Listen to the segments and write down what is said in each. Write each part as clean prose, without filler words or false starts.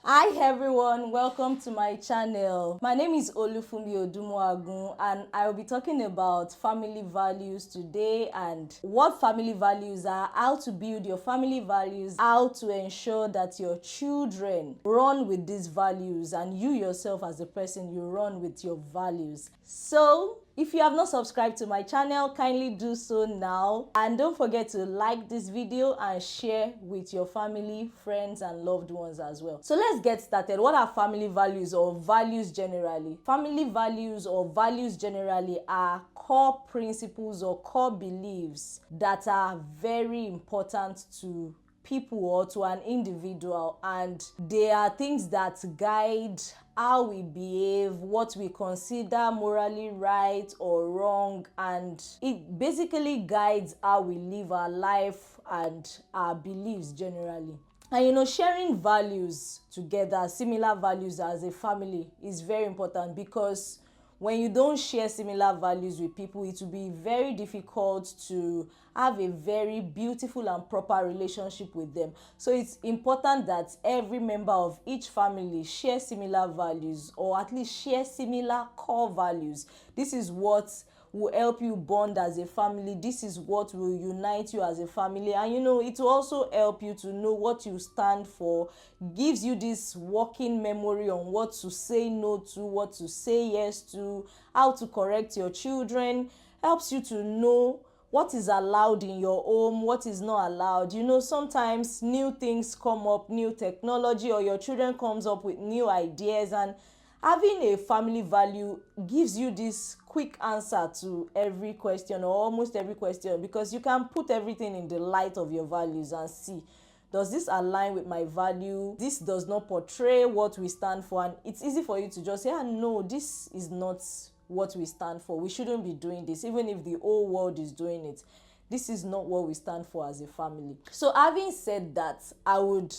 Hi everyone, welcome to my channel. My name is Olufumi Odumoagun and I will be talking about family values today and what family values are, how to build your family values, how to ensure that your children run with these values and you yourself as a person, you run with your values. So, if you have not subscribed to my channel, kindly do so now. And don't forget to like this video and share with your family, friends, and loved ones as well. So let's get started. What are family values or values generally? Family values or values generally are core principles or core beliefs that are very important to people or to an individual, and they are things that guide how we behave, what we consider morally right or wrong, and it basically guides how we live our life and our beliefs generally. And sharing values together, similar values as a family, is very important, because when you don't share similar values with people, it will be very difficult to have a very beautiful and proper relationship with them. So it's important that every member of each family share similar values, or at least share similar core values. This is what will help you bond as a family. This is what will unite you as a family. And it will also help you to know what you stand for, gives you this working memory on what to say no to, what to say yes to, how to correct your children, helps you to know what is allowed in your home, what is not allowed. Sometimes new things come up, new technology, or your children comes up with new ideas, and having a family value gives you this quick answer to every question, or almost every question, because you can put everything in the light of your values and see, does this align with my value? This does not portray what we stand for. And it's easy for you to just say, no, this is not what we stand for. We shouldn't be doing this, even if the whole world is doing it. This is not what we stand for as a family. So having said that, I would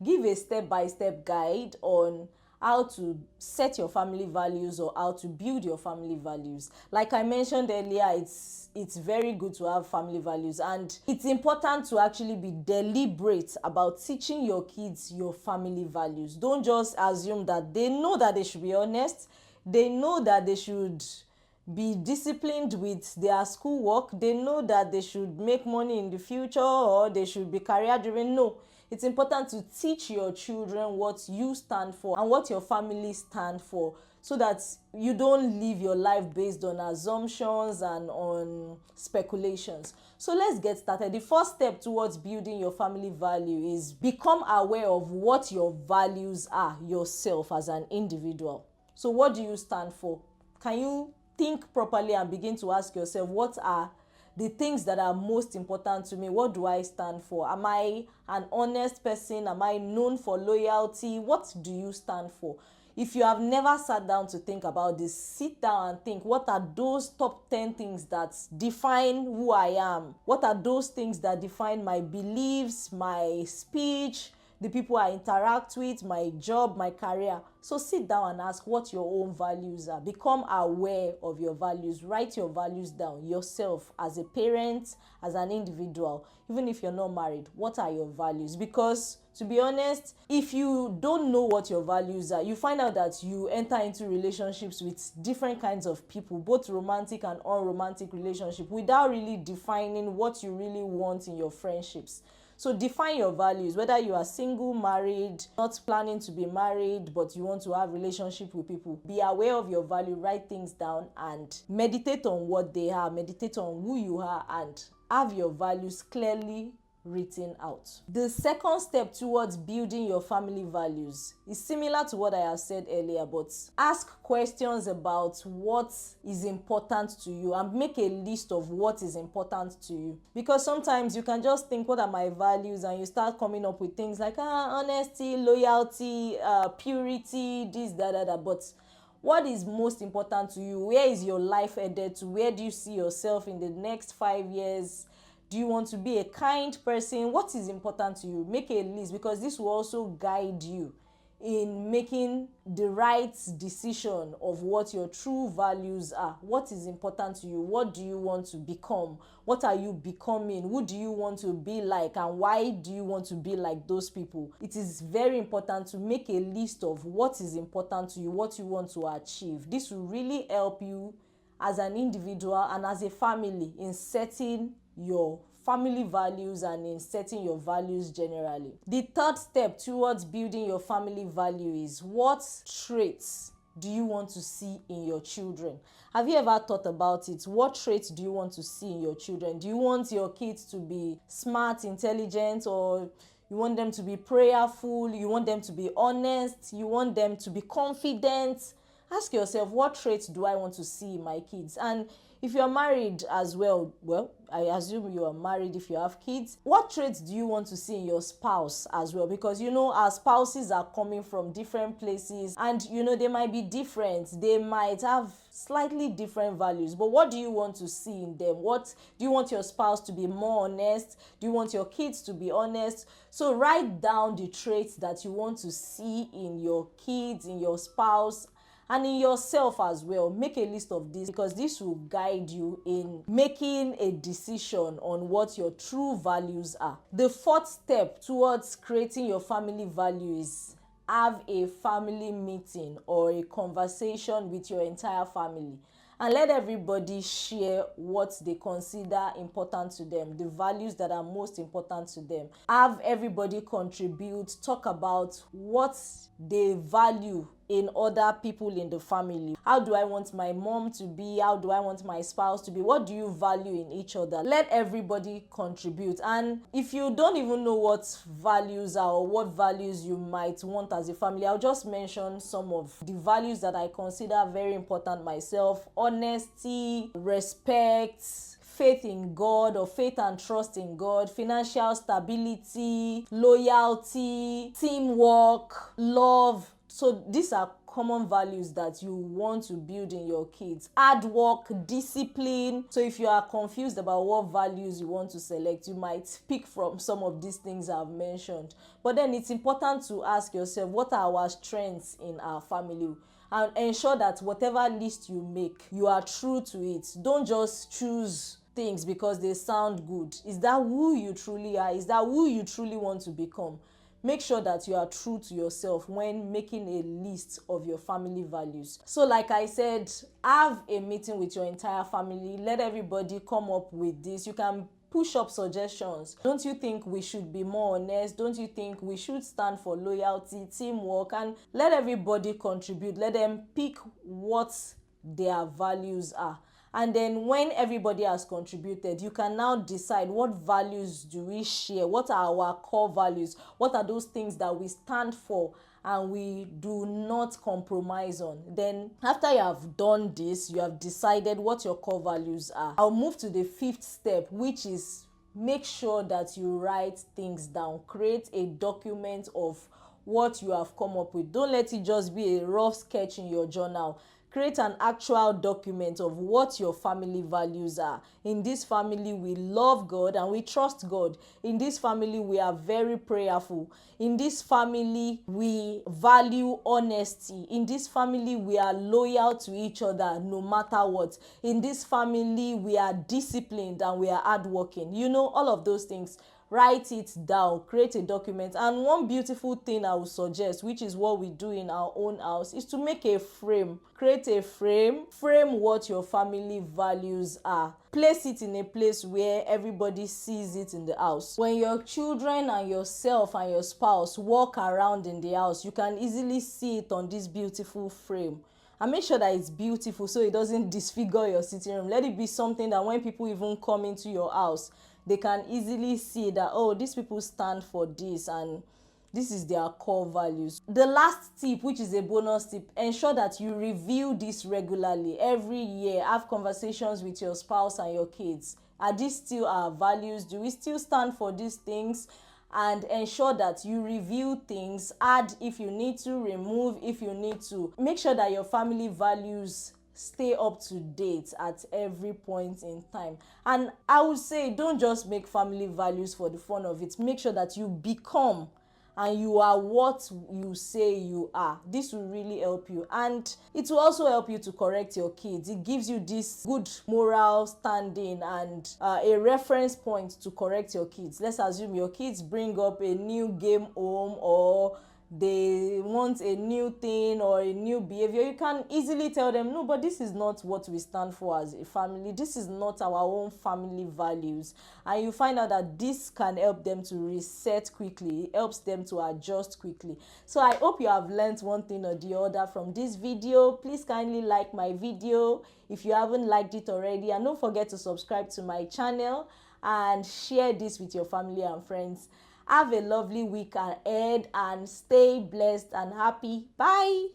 give a step-by-step guide on how to set your family values, or how to build your family values. Like I mentioned earlier, it's very good to have family values, and it's important to actually be deliberate about teaching your kids your family values. Don't just assume that they know that they should be honest, they know that they should be disciplined with their schoolwork, they know that they should make money in the future, or they should be career driven. No, it's important to teach your children what you stand for and what your family stand for, so that you don't live your life based on assumptions and on speculations. So let's get started. The first step towards building your family value is become aware of what your values are yourself as an individual. So what do you stand for? Can you think properly and begin to ask yourself, what are the things that are most important to me? What do I stand for? Am I an honest person? Am I known for loyalty? What do you stand for? If you have never sat down to think about this, sit down and think, what are those top 10 things that define who I am? What are those things that define my beliefs, my speech, the people I interact with, my job, my career? So sit down and ask what your own values are. Become aware of your values. Write your values down yourself, as a parent, as an individual. Even if you're not married, what are your values? Because to be honest, if you don't know what your values are, you find out that you enter into relationships with different kinds of people, both romantic and unromantic relationships, without really defining what you really want in your friendships. So define your values, whether you are single, married, not planning to be married, but you want to have relationship with people. Be aware of your value, write things down, and meditate on what they are, meditate on who you are, and have your values clearly written out. The second step towards building your family values is similar to what I have said earlier, but ask questions about what is important to you and make a list of what is important to you. Because sometimes you can just think, what are my values? And you start coming up with things like honesty, loyalty, purity, this, that. But what is most important to you? Where is your life headed to? Where do you see yourself in the next 5 years? Do you want to be a kind person? What is important to you? Make a list, because this will also guide you in making the right decision of what your true values are. What is important to you? What do you want to become? What are you becoming? Who do you want to be like, and why do you want to be like those people? It is very important to make a list of what is important to you, what you want to achieve. This will really help you as an individual and as a family in setting your family values and in setting your values generally. The third step towards building your family value is, what traits do you want to see in your children? Have you ever thought about it? What traits do you want to see in your children? Do you want your kids to be smart, intelligent, or you want them to be prayerful? You want them to be honest? You want them to be confident? Ask yourself, what traits do I want to see in my kids? And if you're married as well, I assume you are married if you have kids. What traits do you want to see in your spouse as well? Because our spouses are coming from different places, and they might be different. They might have slightly different values. But what do you want to see in them? What do you want your spouse to be more honest? Do you want your kids to be honest? So write down the traits that you want to see in your kids, in your spouse, and in yourself as well. Make a list of this, because this will guide you in making a decision on what your true values are. The fourth step towards creating your family value is, have a family meeting or a conversation with your entire family, and let everybody share what they consider important to them, the values that are most important to them. Have everybody contribute, talk about what they value in other people in the family. How do I want my mom to be? How do I want my spouse to be? What do you value in each other? Let everybody contribute. And if you don't even know what values are or what values you might want as a family, I'll just mention some of the values that I consider very important myself: honesty, respect, faith in God or faith and trust in God, financial stability, loyalty, teamwork, love. So these are common values that you want to build in your kids. Hard work, discipline. So if you are confused about what values you want to select, you might pick from some of these things I've mentioned. But then it's important to ask yourself, what are our strengths in our family? And ensure that whatever list you make, you are true to it. Don't just choose things because they sound good. Is that who you truly are? Is that who you truly want to become? Make sure that you are true to yourself when making a list of your family values. So like I said, have a meeting with your entire family. Let everybody come up with this. You can push up suggestions. Don't you think we should be more honest? Don't you think we should stand for loyalty, teamwork? And let everybody contribute. Let them pick what their values are. And then when everybody has contributed, you can now decide, what values do we share? What are our core values? What are those things that we stand for and we do not compromise on? Then after you have done this, you have decided what your core values are. I'll move to the fifth step, which is, make sure that you write things down. Create a document of what you have come up with. Don't let it just be a rough sketch in your journal. Create an actual document of what your family values are. In this family, we love God and we trust God. In this family, we are very prayerful. In this family, we value honesty. In this family, we are loyal to each other no matter what. In this family, we are disciplined and we are hardworking. All of those things. Write it down, create a document. And one beautiful thing I would suggest, which is what we do in our own house, is to make a frame. Create a frame what your family values are. Place it in a place where everybody sees it in the house. When your children and yourself and your spouse walk around in the house, you can easily see it on this beautiful frame. And make sure that it's beautiful so it doesn't disfigure your sitting room. Let it be something that when people even come into your house, they can easily see that, oh, these people stand for this and this is their core values. The last tip, which is a bonus tip, ensure that you review this regularly. Every year, have conversations with your spouse and your kids. Are these still our values? Do we still stand for these things? And ensure that you review things, add if you need to, remove if you need to. Make sure that your family values stay up to date at every point in time. And I would say, don't just make family values for the fun of it. Make sure that you become and you are what you say you are. This will really help you, and it will also help you to correct your kids. It gives you this good moral standing and a reference point to correct your kids. Let's assume your kids bring up a new game home, or they want a new thing or a new behavior. You can easily tell them, no, but this is not what we stand for as a family. This is not our own family values. And you find out that this can help them to reset quickly. It helps them to adjust quickly. So I hope you have learned one thing or the other from this video. Please kindly like my video if you haven't liked it already, and don't forget to subscribe to my channel and share this with your family and friends. Have a lovely week ahead and stay blessed and happy. Bye.